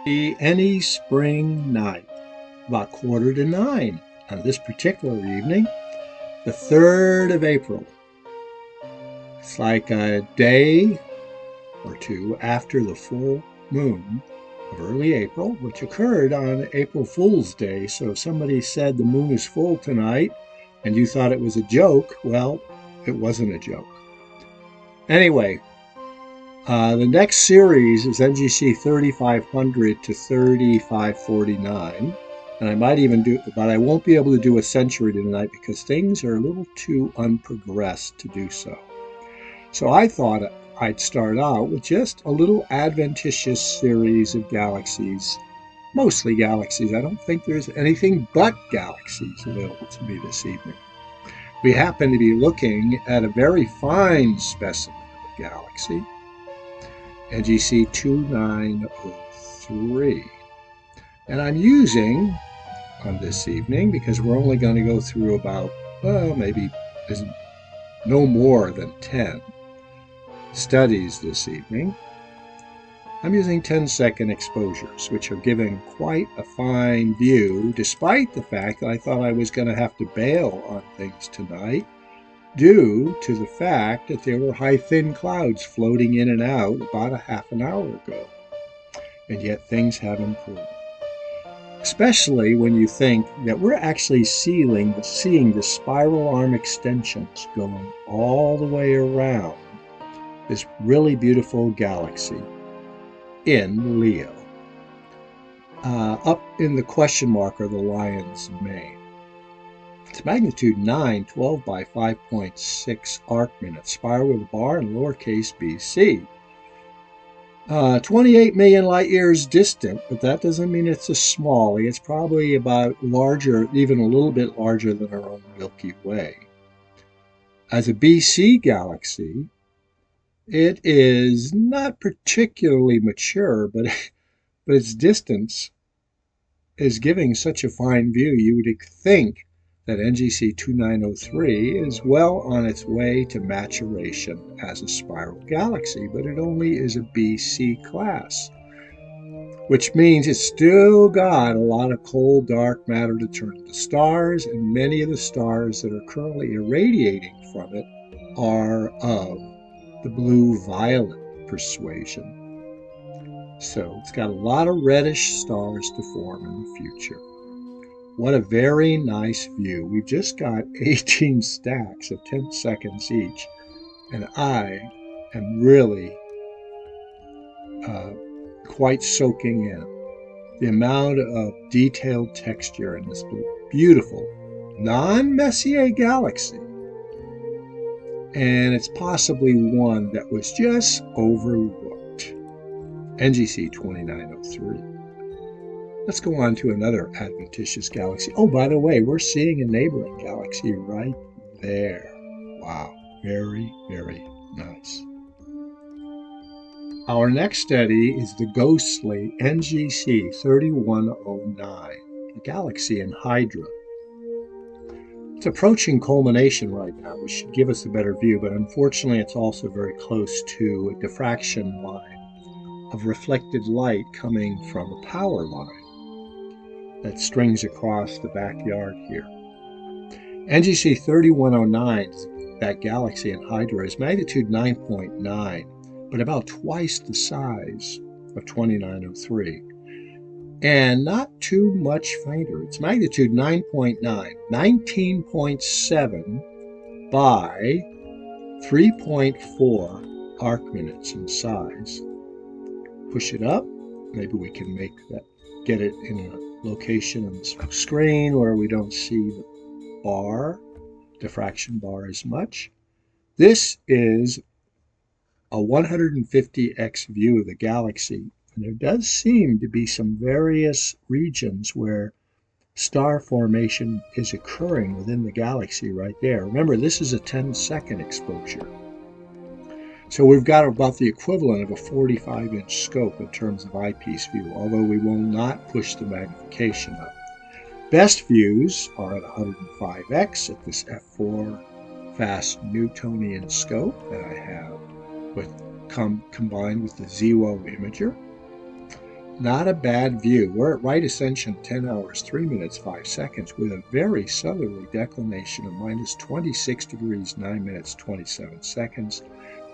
Any spring night, about 8:45 on this particular evening, the 3rd of April. It's like a day or two after the full moon of early April, which occurred on April Fool's Day. So if somebody said the moon is full tonight and you thought it was a joke, well, it wasn't a joke. Anyway, the next series is NGC 3500 to 3549, and I might even do, but I won't be able to do a century tonight because things are a little too unprogressed to do so. So I thought I'd start out with just a little adventitious series of galaxies, mostly galaxies. I don't think there's anything but galaxies available to me this evening. We happen to be looking at a very fine specimen of a galaxy, NGC 2903. And I'm using on this evening, because we're only going to go through about, maybe no more than 10 studies this evening, I'm using 10-second exposures, which are giving quite a fine view, despite the fact that I thought I was going to have to bail on things tonight, due to the fact that there were high thin clouds floating in and out about a half an hour ago. And yet things have improved. Especially when you think that we're actually seeing the spiral arm extensions going all the way around this really beautiful galaxy in Leo. Up in the question mark are the lion's mane. It's magnitude 9, 12 by 5.6 arc minutes, spiral with a bar and lowercase bc. 28 million light years distant, but that doesn't mean it's a smallie. It's probably about larger, even a little bit larger than our own Milky Way. As a BC galaxy, it is not particularly mature, but its distance is giving such a fine view, you would think that NGC 2903 is well on its way to maturation as a spiral galaxy, but it only is a BC class, which means it's still got a lot of cold, dark matter to turn into stars, and many of the stars that are currently irradiating from it are of the blue-violet persuasion. So it's got a lot of reddish stars to form in the future. What a very nice view. We've just got 18 stacks of 10 seconds each, and I am really quite soaking in the amount of detailed texture in this beautiful non-Messier galaxy. And it's possibly one that was just overlooked. NGC 2903. Let's go on to another adventitious galaxy. Oh, by the way, we're seeing a neighboring galaxy right there. Wow, very, very nice. Our next study is the ghostly NGC 3109, a galaxy in Hydra. It's approaching culmination right now, which should give us a better view, but unfortunately it's also very close to a diffraction line of reflected light coming from a power line that strings across the backyard here. NGC 3109, that galaxy in Hydra, is magnitude 9.9, but about twice the size of 2903. And not too much fainter. It's magnitude 9.9, 19.7 by 3.4 arc minutes in size. Push it up. Maybe we can get it in a location on the screen where we don't see the diffraction bar as much. This is a 150x view of the galaxy, and there does seem to be some various regions where star formation is occurring within the galaxy right there. Remember, this is a 10-second exposure. So we've got about the equivalent of a 45-inch scope in terms of eyepiece view, although we will not push the magnification up. Best views are at 105x at this f4 fast Newtonian scope that I have combined with the ZWO imager. not a bad view. We're at right ascension 10 hours, 3 minutes, 5 seconds with a very southerly declination of minus 26 degrees, 9 minutes, 27 seconds.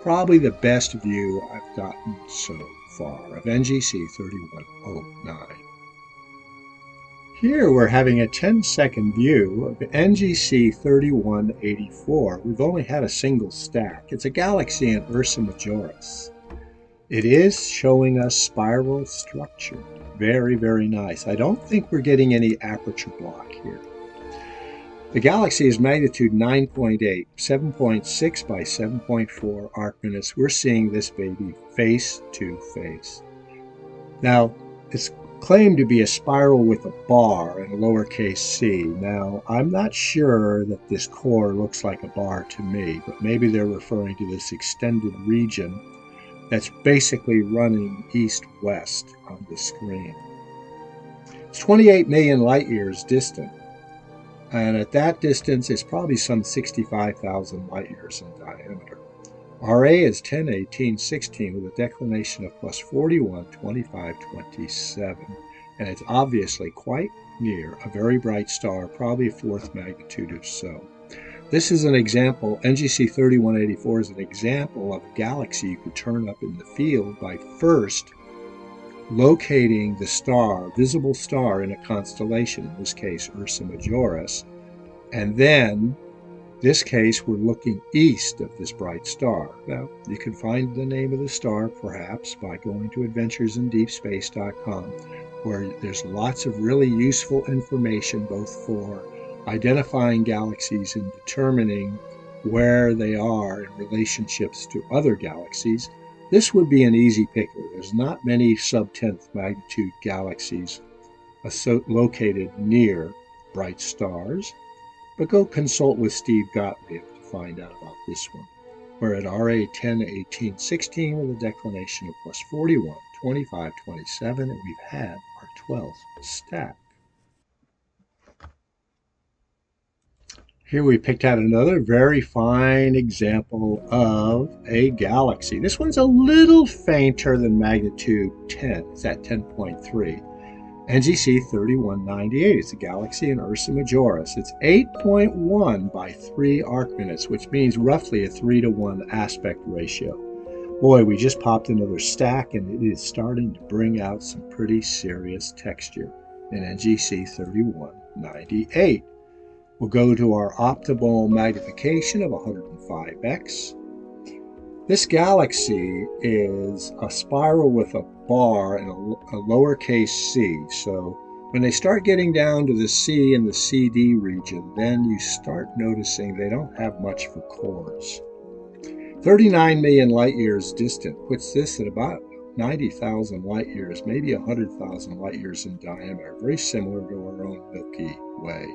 Probably the best view I've gotten so far of NGC 3109. Here we're having a 10-second view of NGC 3184. We've only had a single stack. It's a galaxy in Ursa Majoris. It is showing us spiral structure. Very, very nice. I don't think we're getting any aperture block here. The galaxy is magnitude 9.8, 7.6 by 7.4 arc minutes. We're seeing this baby face to face. Now, it's claimed to be a spiral with a bar and a lowercase c. Now, I'm not sure that this core looks like a bar to me, but maybe they're referring to this extended region that's basically running east-west on the screen. It's 28 million light years distant, and at that distance it's probably some 65,000 light years in diameter. RA is 10, 18, 16 with a declination of plus 41, 25, 27, and it's obviously quite near a very bright star, probably a fourth magnitude or so. This is an example, NGC 3184 is an example of a galaxy you could turn up in the field by first locating the star, visible star in a constellation, in this case Ursa Majoris, and then, this case, we're looking east of this bright star. Now, you can find the name of the star perhaps by going to adventuresindeepspace.com, where there's lots of really useful information both for identifying galaxies and determining where they are in relationships to other galaxies. This would be an easy picker. There's not many sub-10th magnitude galaxies located near bright stars, but go consult with Steve Gottlieb to find out about this one. We're at RA 10, 18, 16 with a declination of plus 41, 25, 27, and we've had our 12th stack. Here we picked out another very fine example of a galaxy. This one's a little fainter than magnitude 10. It's at 10.3. NGC 3198. It's a galaxy in Ursa Majoris. It's 8.1 by 3 arc minutes, which means roughly a 3-to-1 aspect ratio. Boy, we just popped another stack, and it is starting to bring out some pretty serious texture in NGC 3198. We'll go to our optimal magnification of 105x. This galaxy is a spiral with a bar and a lowercase c. So when they start getting down to the C and the CD region, then you start noticing they don't have much for cores. 39 million light years distant puts this at about 90,000 light years, maybe 100,000 light years in diameter, very similar to our own Milky Way.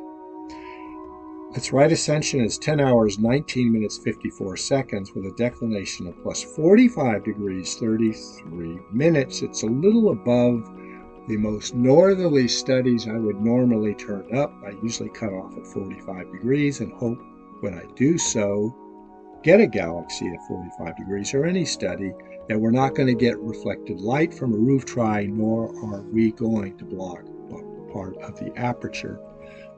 Its right ascension is 10 hours, 19 minutes, 54 seconds with a declination of plus 45 degrees, 33 minutes. It's a little above the most northerly studies I would normally turn up. I usually cut off at 45 degrees and hope when I do so, get a galaxy at 45 degrees or any study that we're not going to get reflected light from a roof tree, nor are we going to block part of the aperture.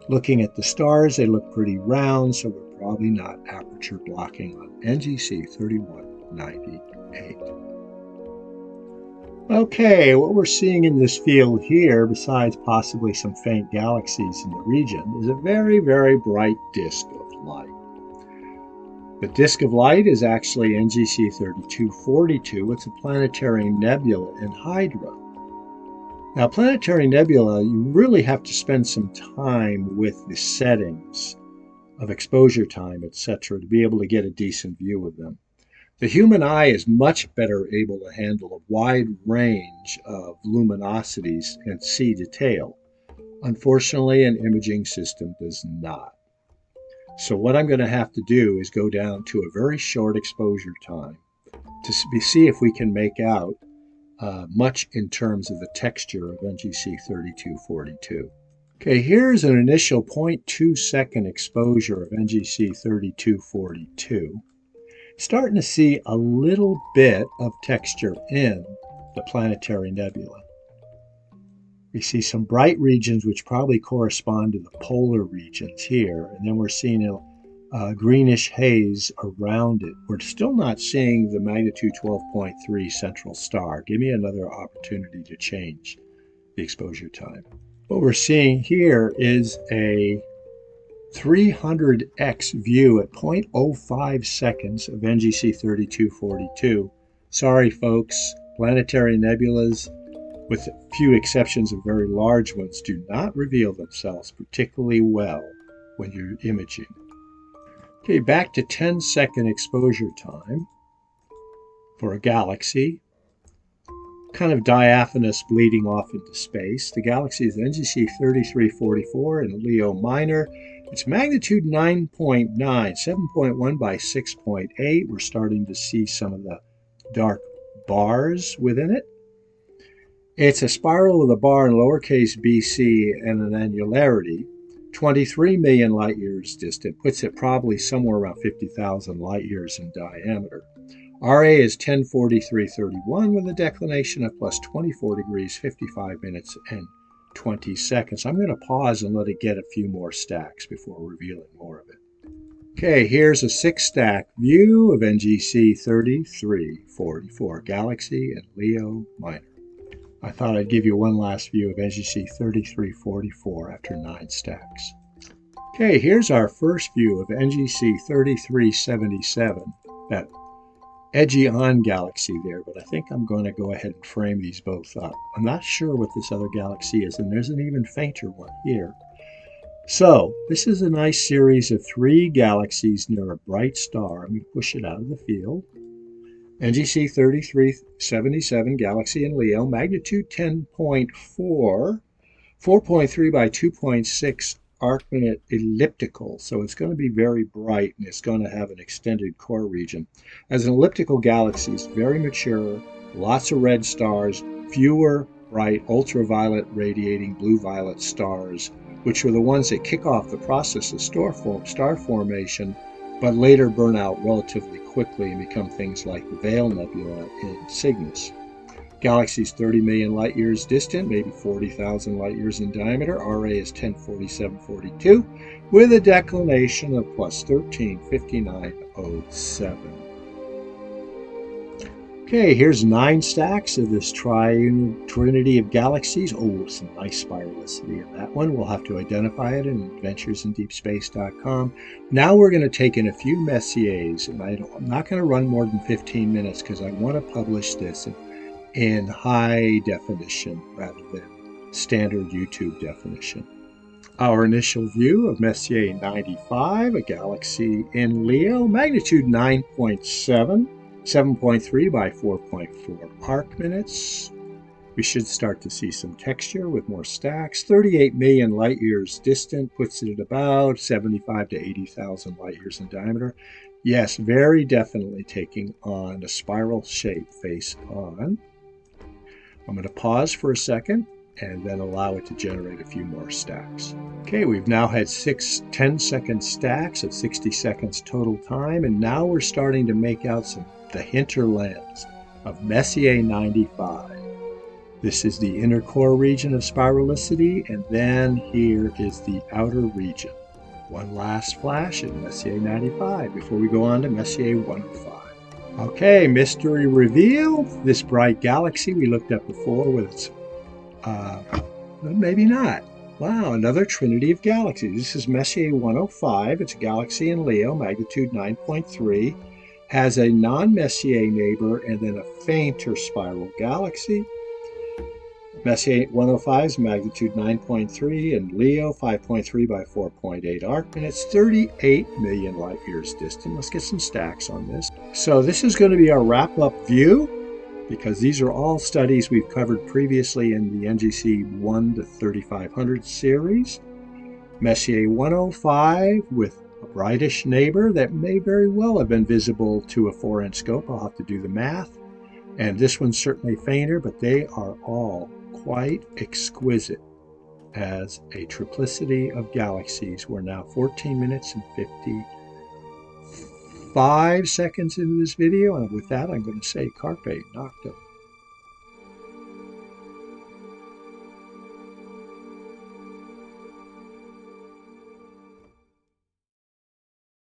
Looking at the stars, they look pretty round, so we're probably not aperture blocking on NGC 3198. Okay, what we're seeing in this field here, besides possibly some faint galaxies in the region, is a very, very bright disk of light. The disk of light is actually NGC 3242. It's a planetary nebula in Hydra. Now, planetary nebula, you really have to spend some time with the settings of exposure time, etc., to be able to get a decent view of them. The human eye is much better able to handle a wide range of luminosities and see detail. Unfortunately, an imaging system does not. So what I'm going to have to do is go down to a very short exposure time to see if we can make out much in terms of the texture of NGC 3242. Okay, here's an initial 0.2 second exposure of NGC 3242. Starting to see a little bit of texture in the planetary nebula. We see some bright regions which probably correspond to the polar regions here, and then we're seeing a greenish haze around it. We're still not seeing the magnitude 12.3 central star. Give me another opportunity to change the exposure time. What we're seeing here is a 300x view at 0.05 seconds of NGC 3242. Sorry, folks, planetary nebulas, with a few exceptions of very large ones, do not reveal themselves particularly well when you're imaging. Okay, back to 10-second exposure time for a galaxy, kind of diaphanous, bleeding off into space. The galaxy is NGC 3344 in Leo Minor. It's magnitude 9.9, 7.1 by 6.8. We're starting to see some of the dark bars within it. It's a spiral with a bar in lowercase bc and an annularity. 23 million light years distant, puts it probably somewhere around 50,000 light years in diameter. RA is 1043.31 with a declination of plus 24 degrees, 55 minutes, and 20 seconds. I'm going to pause and let it get a few more stacks before revealing more of it. Okay, here's a 6-stack view of NGC 3344, galaxy in Leo Minor. I thought I'd give you one last view of NGC 3344 after 9 stacks. Okay, here's our first view of NGC 3377, that edgy on galaxy there, but I think I'm going to go ahead and frame these both up. I'm not sure what this other galaxy is, and there's an even fainter one here. So, this is a nice series of 3 galaxies near a bright star. I'm going to push it out of the field. NGC 3377, galaxy in Leo, magnitude 10.4, 4.3 by 2.6 arc-minute elliptical. So it's going to be very bright, and it's going to have an extended core region. As an elliptical galaxy, it's very mature, lots of red stars, fewer bright ultraviolet radiating blue-violet stars, which are the ones that kick off the process of star formation, but later burn out relatively quickly and become things like the Veil Nebula in Cygnus. Galaxy's 30 million light years distant, maybe 40,000 light years in diameter. RA is 1047.42 with a declination of plus 1359.07. Okay, here's 9 stacks of this trinity of galaxies. Oh, some nice spiralicity in that one. We'll have to identify it in adventuresindeepspace.com. Now we're going to take in a few Messiers, and I'm not going to run more than 15 minutes because I want to publish this in high definition rather than standard YouTube definition. Our initial view of Messier 95, a galaxy in Leo, magnitude 9.7. 7.3 by 4.4 arc minutes. We should start to see some texture with more stacks. 38 million light years distant puts it at about 75 to 80,000 light years in diameter. Yes, very definitely taking on a spiral shape face on. I'm going to pause for a second and then allow it to generate a few more stacks. Okay, we've now had 6 10-second stacks at 60 seconds total time, and now we're starting to make out the hinterlands of Messier 95. This is the inner core region of spiralicity, and then here is the outer region. One last flash at Messier 95 before we go on to Messier 105. Okay, mystery revealed. This bright galaxy we looked at before with its maybe not. Wow, another trinity of galaxies. This is Messier 105. It's a galaxy in Leo, magnitude 9.3. Has a non-Messier neighbor and then a fainter spiral galaxy. Messier 105's magnitude 9.3 and Leo 5.3 by 4.8 arc minutes, 38 million light years distant. Let's get some stacks on this. So this is going to be our wrap-up view, because these are all studies we've covered previously in the NGC 1 to 3500 series. Messier 105 with a brightish neighbor that may very well have been visible to a 4-inch scope. I'll have to do the math. And this one's certainly fainter, but they are all quite exquisite as a triplicity of galaxies. We're now 14 minutes and 55 seconds into this video, and with that I'm going to say carpe noctem.